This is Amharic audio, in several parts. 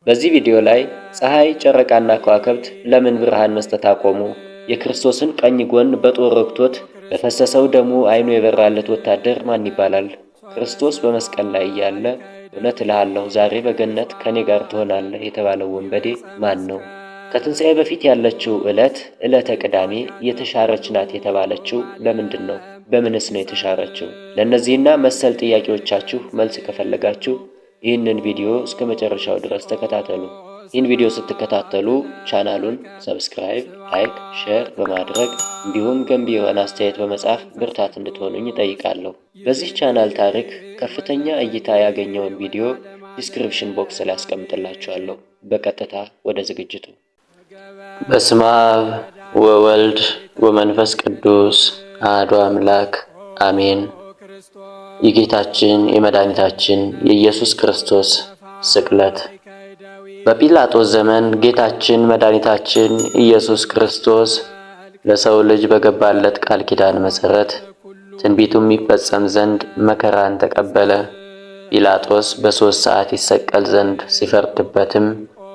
በዚህ ቪዲዮ ላይ ፀሐይ፣ ጨረቃና ከዋክብት ለምን ብርሃን መስጠት አቆሙ? የክርስቶስን ቀኝ ጎን በጦር ወግቶት በፈሰሰው ደሙ ዓይኑ የበራለት ወታደር ማን ይባላል? ክርስቶስ በመስቀል ላይ እያለ እውነት እልሃለሁ ዛሬ በገነት ከኔ ጋር ትሆናለህ የተባለው ወንበዴ ማን ነው? ከትንሣኤ በፊት ያለችው ዕለተ ቅዳሜ የተሻረች ናት የተባለችው ለምንድን ነው? በምንስ ነው የተሻረችው? ለእነዚህና መሰል ጥያቄዎቻችሁ መልስ ከፈለጋችሁ ይህንን ቪዲዮ እስከ መጨረሻው ድረስ ተከታተሉ። ይህን ቪዲዮ ስትከታተሉ ቻናሉን ሰብስክራይብ፣ ላይክ፣ ሼር በማድረግ እንዲሁም ገንቢ የሆነ አስተያየት በመጻፍ ብርታት እንድትሆኑኝ እጠይቃለሁ። በዚህ ቻናል ታሪክ ከፍተኛ እይታ ያገኘውን ቪዲዮ ዲስክሪፕሽን ቦክስ ላይ አስቀምጥላችኋለሁ። በቀጥታ ወደ ዝግጅቱ። በስመ አብ ወወልድ ወመንፈስ ቅዱስ አሐዱ አምላክ አሜን። የጌታችን የመድኃኒታችን የኢየሱስ ክርስቶስ ስቅለት። በጲላጦስ ዘመን ጌታችን መድኃኒታችን ኢየሱስ ክርስቶስ ለሰው ልጅ በገባለት ቃል ኪዳን መሠረት ትንቢቱ የሚፈጸም ዘንድ መከራን ተቀበለ። ጲላጦስ በ3 ሰዓት ይሰቀል ዘንድ ሲፈርድበትም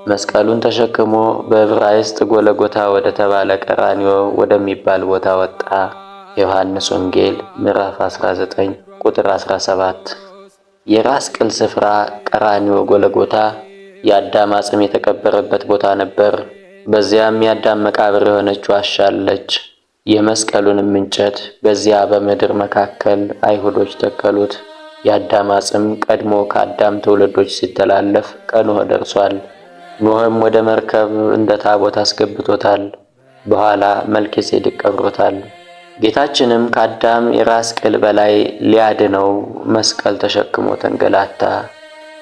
መስቀሉን ተሸክሞ በዕብራይስጥ ጎለጎታ ወደ ተባለ ቀራንዮ ወደሚባል ቦታ ወጣ። ዮሐንስ ወንጌል ምዕራፍ 19 ቁጥር 17። የራስ ቅል ስፍራ ቀራንዮ ጎለጎታ የአዳም አጽም የተቀበረበት ቦታ ነበር። በዚያም የአዳም መቃብር የሆነች ዋሻ አለች። የመስቀሉንም እንጨት በዚያ በምድር መካከል አይሁዶች ተከሉት። የአዳም አጽም ቀድሞ ከአዳም ትውልዶች ሲተላለፍ ከኖህ ደርሷል። ኖህም ወደ መርከብ እንደ ታቦት አስገብቶታል። በኋላ መልከጼዴቅ ቀብሮታል። ጌታችንም ከአዳም የራስ ቅል በላይ ሊያድነው መስቀል ተሸክሞ ተንገላታ።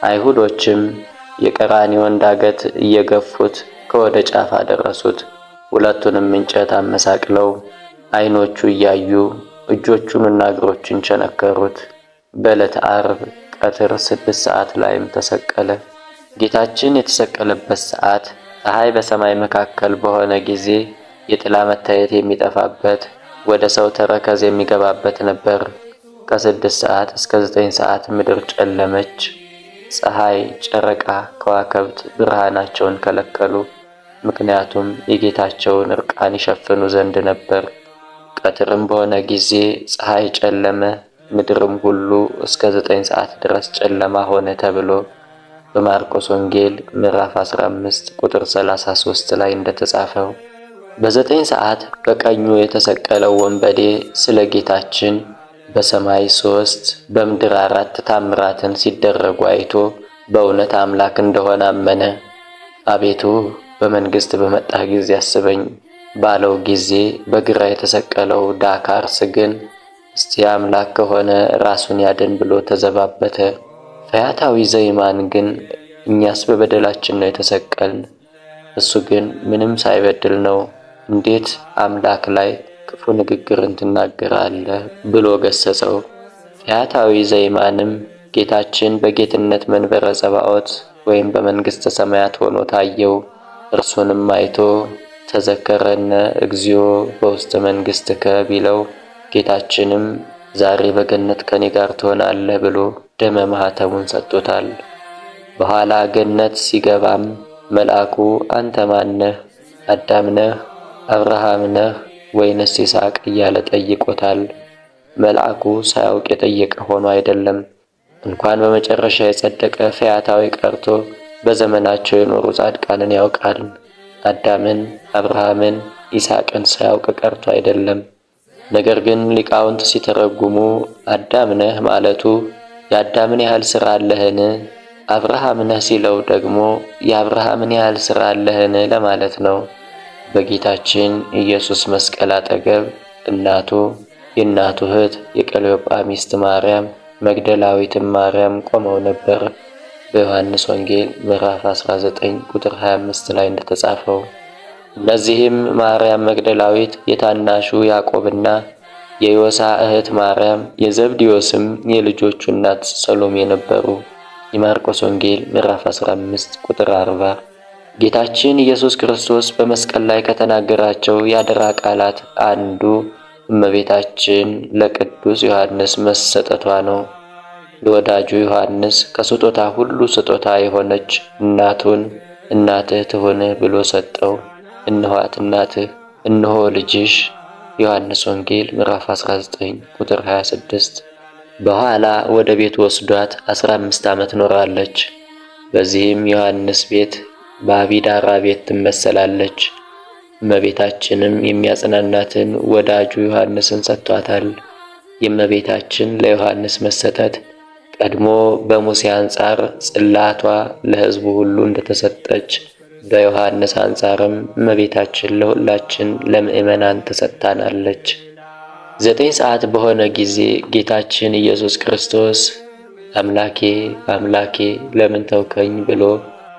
አይሁዶችም የቀራንዮን ዳገት እየገፉት ከወደ ጫፍ አደረሱት። ሁለቱንም እንጨት አመሳቅለው ዓይኖቹ እያዩ እጆቹንና እግሮቹን ቸነከሩት። በዕለተ ዓርብ ቀትር 6 ሰዓት ላይም ተሰቀለ። ጌታችን የተሰቀለበት ሰዓት ፀሐይ በሰማይ መካከል በሆነ ጊዜ የጥላ መታየት የሚጠፋበት ወደ ሰው ተረከዝ የሚገባበት ነበር። ከ6 ሰዓት እስከ 9 ሰዓት ምድር ጨለመች። ፀሐይ፣ ጨረቃ፣ ከዋክብት ብርሃናቸውን ከለከሉ። ምክንያቱም የጌታቸውን እርቃን ይሸፍኑ ዘንድ ነበር። ቀትርም በሆነ ጊዜ ፀሐይ ጨለመ፣ ምድርም ሁሉ እስከ 9 ሰዓት ድረስ ጨለማ ሆነ ተብሎ በማርቆስ ወንጌል ምዕራፍ 15 ቁጥር 33 ላይ እንደተጻፈው በ9 ሰዓት በቀኙ የተሰቀለው ወንበዴ ስለ ጌታችን በሰማይ 3 በምድር 4 ታምራትን ሲደረጉ አይቶ በእውነት አምላክ እንደሆነ አመነ። አቤቱ በመንግሥት በመጣህ ጊዜ አስበኝ ባለው ጊዜ በግራ የተሰቀለው ዳካርስ ግን እስቲ አምላክ ከሆነ ራሱን ያድን ብሎ ተዘባበተ። ፈያታዊ ዘይማን ግን እኛስ በበደላችን ነው የተሰቀልን፣ እሱ ግን ምንም ሳይበድል ነው፣ እንዴት አምላክ ላይ ክፉ ንግግርን ትናገራለህ ብሎ ገሰጸው። ፈያታዊ ዘይማንም ጌታችን በጌትነት መንበረ ጸባዖት ወይም በመንግሥተ ሰማያት ሆኖ ታየው። እርሱንም አይቶ ተዘከረነ እግዚኦ በውስተ መንግሥትከ ቢለው ጌታችንም ዛሬ በገነት ከኔ ጋር ትሆናለህ ብሎ ደመ ማኅተሙን ሰጥቶታል። በኋላ ገነት ሲገባም መልአኩ አንተ ማነህ? አዳም ነህ? አብርሃም ነህ ወይንስ ይስሐቅ እያለ ጠይቆታል። መልአኩ ሳያውቅ የጠየቀ ሆኖ አይደለም። እንኳን በመጨረሻ የጸደቀ ፈያታዊ ቀርቶ በዘመናቸው የኖሩ ጻድቃንን ያውቃል። አዳምን፣ አብርሃምን፣ ይስሐቅን ሳያውቅ ቀርቶ አይደለም። ነገር ግን ሊቃውንት ሲተረጉሙ አዳም ነህ ማለቱ የአዳምን ያህል ሥራ አለህን? አብርሃም ነህ ሲለው ደግሞ የአብርሃምን ያህል ሥራ አለህን ለማለት ነው። በጌታችን ኢየሱስ መስቀል አጠገብ እናቱ፣ የእናቱ እህት የቀለዮጳ ሚስት ማርያም፣ መግደላዊትም ማርያም ቆመው ነበር። በዮሐንስ ወንጌል ምዕራፍ 19 ቁጥር 25 ላይ እንደተጻፈው እነዚህም ማርያም መግደላዊት፣ የታናሹ ያዕቆብና የዮሳ እህት ማርያም፣ የዘብዴዎስም የልጆቹ እናት ሰሎሜ ነበሩ። የማርቆስ ወንጌል ምዕራፍ 15 ቁጥር 40። ጌታችን ኢየሱስ ክርስቶስ በመስቀል ላይ ከተናገራቸው የአደራ ቃላት አንዱ እመቤታችን ለቅዱስ ዮሐንስ መሰጠቷ ነው። ለወዳጁ ዮሐንስ ከስጦታ ሁሉ ስጦታ የሆነች እናቱን እናትህ ትሁንህ ብሎ ሰጠው። እነኋት እናትህ፣ እነሆ ልጅሽ። ዮሐንስ ወንጌል ምዕራፍ 19 ቁጥር 26። በኋላ ወደ ቤት ወስዷት 15 ዓመት ኖራለች። በዚህም ዮሐንስ ቤት በአቢዳራ ቤት ትመሰላለች። እመቤታችንም የሚያጽናናትን ወዳጁ ዮሐንስን ሰጥቷታል። የእመቤታችን ለዮሐንስ መሰጠት ቀድሞ በሙሴ አንጻር ጽላቷ ለሕዝቡ ሁሉ እንደተሰጠች በዮሐንስ አንጻርም እመቤታችን ለሁላችን ለምእመናን ተሰጥታናለች። 9 ሰዓት በሆነ ጊዜ ጌታችን ኢየሱስ ክርስቶስ አምላኬ አምላኬ ለምን ተውከኝ ብሎ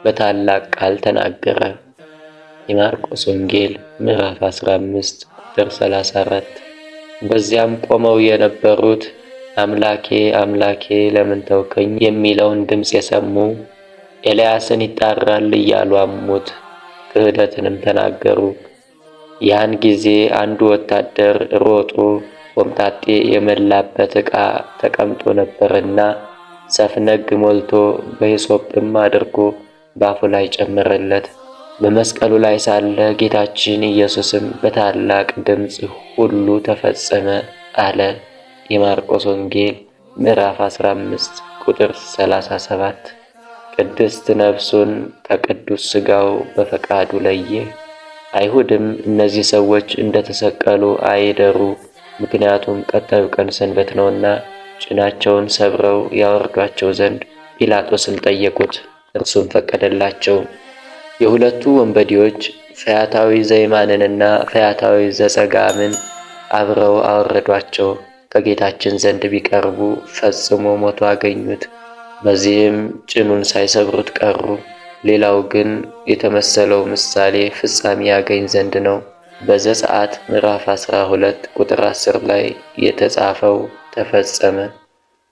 በታላቅ ቃል ተናገረ። የማርቆስ ወንጌል ምዕራፍ 15 ቁጥር 34። በዚያም ቆመው የነበሩት አምላኬ አምላኬ ለምን ተውከኝ የሚለውን ድምፅ የሰሙ ኤልያስን ይጣራል እያሉ አሙት፣ ክህደትንም ተናገሩ። ያን ጊዜ አንዱ ወታደር ሮጦ ሆምጣጤ የሞላበት ዕቃ ተቀምጦ ነበርና ሰፍነግ ሞልቶ በሂሶጵም አድርጎ በአፉ ላይ ጨመረለት። በመስቀሉ ላይ ሳለ ጌታችን ኢየሱስም በታላቅ ድምፅ ሁሉ ተፈጸመ አለ። የማርቆስ ወንጌል ምዕራፍ 15 ቁጥር 37። ቅድስት ነፍሱን ከቅዱስ ሥጋው በፈቃዱ ለየ። አይሁድም እነዚህ ሰዎች እንደተሰቀሉ አይደሩ፣ ምክንያቱም ቀጣዩ ቀን ሰንበት ነውና ጭናቸውን ሰብረው ያወርዷቸው ዘንድ ጲላጦስን ጠየቁት። እርሱም ፈቀደላቸው። የሁለቱ ወንበዴዎች ፈያታዊ ዘይማንንና ፈያታዊ ዘጸጋምን አብረው አወረዷቸው። ከጌታችን ዘንድ ቢቀርቡ ፈጽሞ ሞቶ አገኙት። በዚህም ጭኑን ሳይሰብሩት ቀሩ። ሌላው ግን የተመሰለው ምሳሌ ፍጻሜ ያገኝ ዘንድ ነው። በዘጸአት ምዕራፍ 12 ቁጥር 10 ላይ የተጻፈው ተፈጸመ።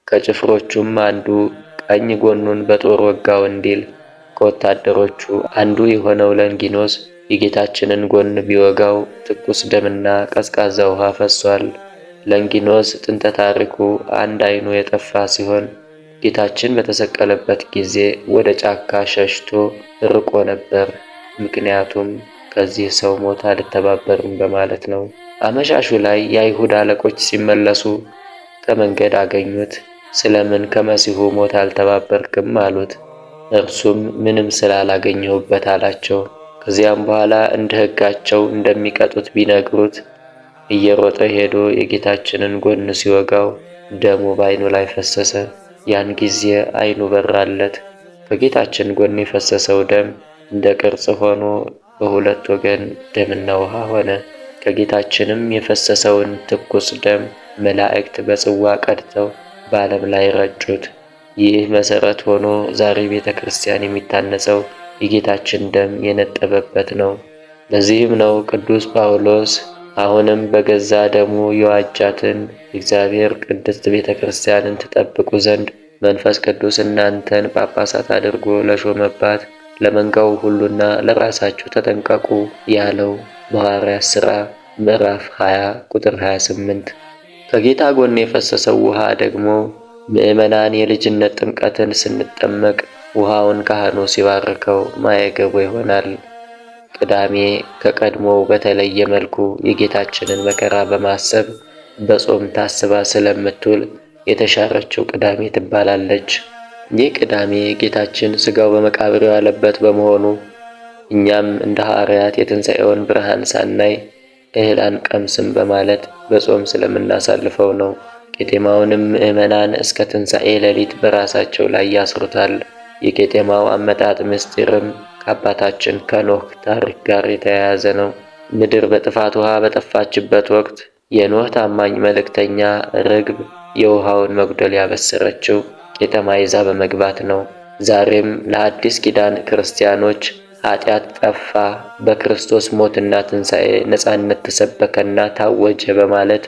ከጭፍሮቹም አንዱ ቀኝ ጎኑን በጦር ወጋው እንዲል ከወታደሮቹ አንዱ የሆነው ለንጊኖስ የጌታችንን ጎን ቢወጋው ትኩስ ደምና ቀዝቃዛ ውሃ ፈሷል። ለንጊኖስ ጥንተ ታሪኩ አንድ ዓይኑ የጠፋ ሲሆን ጌታችን በተሰቀለበት ጊዜ ወደ ጫካ ሸሽቶ ርቆ ነበር። ምክንያቱም ከዚህ ሰው ሞት አልተባበርም በማለት ነው። አመሻሹ ላይ የአይሁድ አለቆች ሲመለሱ ከመንገድ አገኙት። ስለምን ከመሲሁ ሞት አልተባበርክም አሉት። እርሱም ምንም ስላላገኘሁበት አላቸው። ከዚያም በኋላ እንደ ሕጋቸው እንደሚቀጡት ቢነግሩት እየሮጠ ሄዶ የጌታችንን ጎን ሲወጋው ደሙ በዓይኑ ላይ ፈሰሰ። ያን ጊዜ ዓይኑ በራለት። ከጌታችን ጎን የፈሰሰው ደም እንደ ቅርጽ ሆኖ በሁለት ወገን ደምና ውሃ ሆነ። ከጌታችንም የፈሰሰውን ትኩስ ደም መላእክት በጽዋ ቀድተው በዓለም ላይ ረጩት። ይህ መሠረት ሆኖ ዛሬ ቤተ ክርስቲያን የሚታነጸው የጌታችን ደም የነጠበበት ነው። ለዚህም ነው ቅዱስ ጳውሎስ አሁንም በገዛ ደሙ የዋጃትን እግዚአብሔር ቅድስት ቤተ ክርስቲያንን ትጠብቁ ዘንድ መንፈስ ቅዱስ እናንተን ጳጳሳት አድርጎ ለሾመባት ለመንጋው ሁሉና ለራሳችሁ ተጠንቀቁ ያለው በሐዋርያት ሥራ ምዕራፍ 20 ቁጥር 28። ከጌታ ጎን የፈሰሰው ውሃ ደግሞ ምዕመናን የልጅነት ጥምቀትን ስንጠመቅ ውሃውን ካህኑ ሲባርከው ማየገቦ ይሆናል። ቅዳሜ ከቀድሞው በተለየ መልኩ የጌታችንን መከራ በማሰብ በጾም ታስባ ስለምትውል የተሻረችው ቅዳሜ ትባላለች። ይህ ቅዳሜ ጌታችን ሥጋው በመቃብር የዋለበት በመሆኑ እኛም እንደ ሐዋርያት የትንሣኤውን ብርሃን ሳናይ እህል አንቀምስም በማለት በጾም ስለምናሳልፈው ነው። ቄጤማውንም ምዕመናን እስከ ትንሣኤ ሌሊት በራሳቸው ላይ ያስሩታል። የቄጤማው አመጣጥ ምስጢርም ከአባታችን ከኖህ ታሪክ ጋር የተያያዘ ነው። ምድር በጥፋት ውሃ በጠፋችበት ወቅት የኖህ ታማኝ መልእክተኛ ርግብ የውሃውን መጉደል ያበሰረችው ቄጠማ ይዛ በመግባት ነው። ዛሬም ለአዲስ ኪዳን ክርስቲያኖች ኃጢአት ጠፋ፣ በክርስቶስ ሞትና ትንሣኤ ነፃነት ተሰበከና ታወጀ በማለት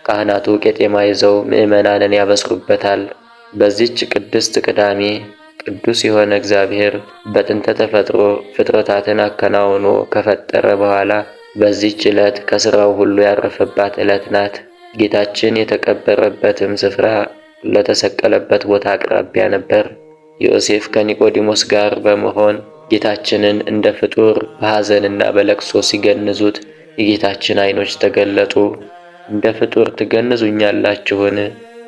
ካህናቱ ቄጤማ ይዘው ምዕመናንን ያበስሩበታል። በዚህች ቅድስት ቅዳሜ ቅዱስ የሆነ እግዚአብሔር በጥንተ ተፈጥሮ ፍጥረታትን አከናውኖ ከፈጠረ በኋላ በዚህች ዕለት ከሥራው ሁሉ ያረፈባት ዕለት ናት። ጌታችን የተቀበረበትም ስፍራ ለተሰቀለበት ቦታ አቅራቢያ ነበር። ዮሴፍ ከኒቆዲሞስ ጋር በመሆን ጌታችንን እንደ ፍጡር በሐዘንና በለቅሶ ሲገንዙት የጌታችን ዓይኖች ተገለጡ። እንደ ፍጡር ትገንዙኛላችሁን?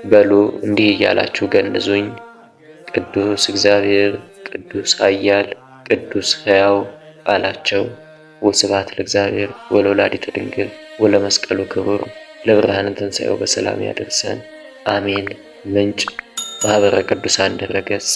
በሉ እንዲህ እያላችሁ ገንዙኝ። ቅዱስ እግዚአብሔር፣ ቅዱስ ኃያል፣ ቅዱስ ሕያው አላቸው። ወስብሐት ለእግዚአብሔር ወለወላዲቱ ድንግል ወለመስቀሉ ክቡር። ለብርሃነ ትንሣኤው በሰላም ያደርሰን። አሜን። ምንጭ ማኅበረ ቅዱሳን ድረ ገጽ